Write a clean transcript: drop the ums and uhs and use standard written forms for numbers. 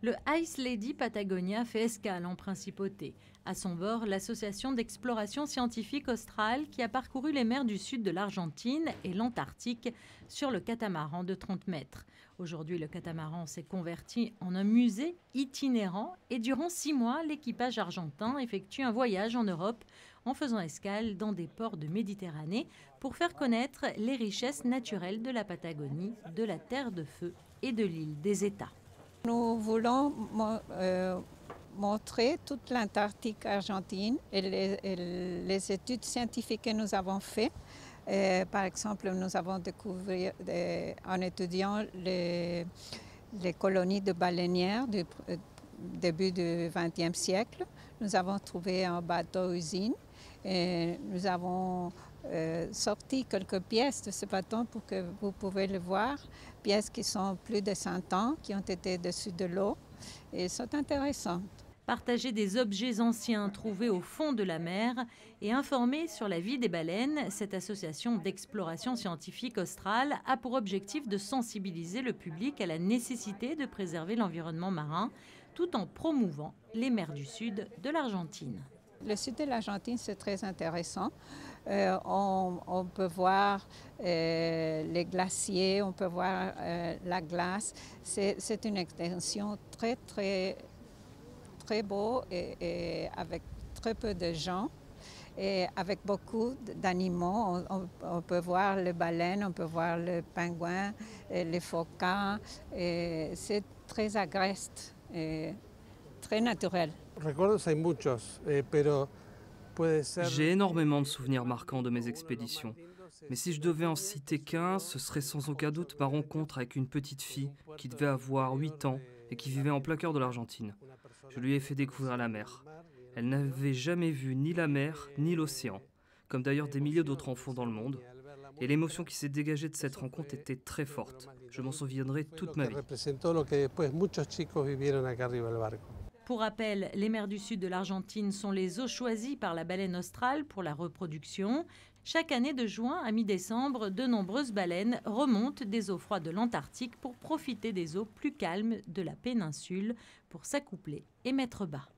Le Ice Lady Patagonia fait escale en Principauté. À son bord, l'association d'exploration scientifique australe qui a parcouru les mers du sud de l'Argentine et l'Antarctique sur le catamaran de 30 mètres. Aujourd'hui, le catamaran s'est converti en un musée itinérant et durant 6 mois, l'équipage argentin effectue un voyage en Europe en faisant escale dans des ports de Méditerranée pour faire connaître les richesses naturelles de la Patagonie, de la Terre de Feu et de l'île des États. Nous voulons montrer toute l'Antarctique argentine et les études scientifiques que nous avons faites. Par exemple, nous avons découvert en étudiant les colonies de baleinières du début du XXe siècle. Nous avons trouvé un bateau-usine et nous avons sorti quelques pièces de ce bateau pour que vous pouvez le voir. Pièces qui sont plus de 100 ans, qui ont été dessus de l'eau et sont intéressantes. Partager des objets anciens trouvés au fond de la mer et informer sur la vie des baleines, cette association d'exploration scientifique australe a pour objectif de sensibiliser le public à la nécessité de préserver l'environnement marin tout en promouvant les mers du sud de l'Argentine. Le sud de l'Argentine, c'est très intéressant. On peut voir les glaciers, on peut voir la glace. C'est une extension très beau et avec très peu de gens et avec beaucoup d'animaux. On peut voir les baleines, on peut voir le pingouin, les phoques. C'est très agreste et très naturel. J'ai énormément de souvenirs marquants de mes expéditions, mais si je devais en citer qu'un, ce serait sans aucun doute ma rencontre avec une petite fille qui devait avoir 8 ans et qui vivait en plein cœur de l'Argentine. Je lui ai fait découvrir la mer. Elle n'avait jamais vu ni la mer ni l'océan, comme d'ailleurs des milliers d'autres enfants dans le monde. Et l'émotion qui s'est dégagée de cette rencontre était très forte. Je m'en souviendrai toute ma vie. Pour rappel, les mers du sud de l'Argentine sont les eaux choisies par la baleine australe pour la reproduction. Chaque année de juin à mi-décembre, de nombreuses baleines remontent des eaux froides de l'Antarctique pour profiter des eaux plus calmes de la péninsule pour s'accoupler et mettre bas.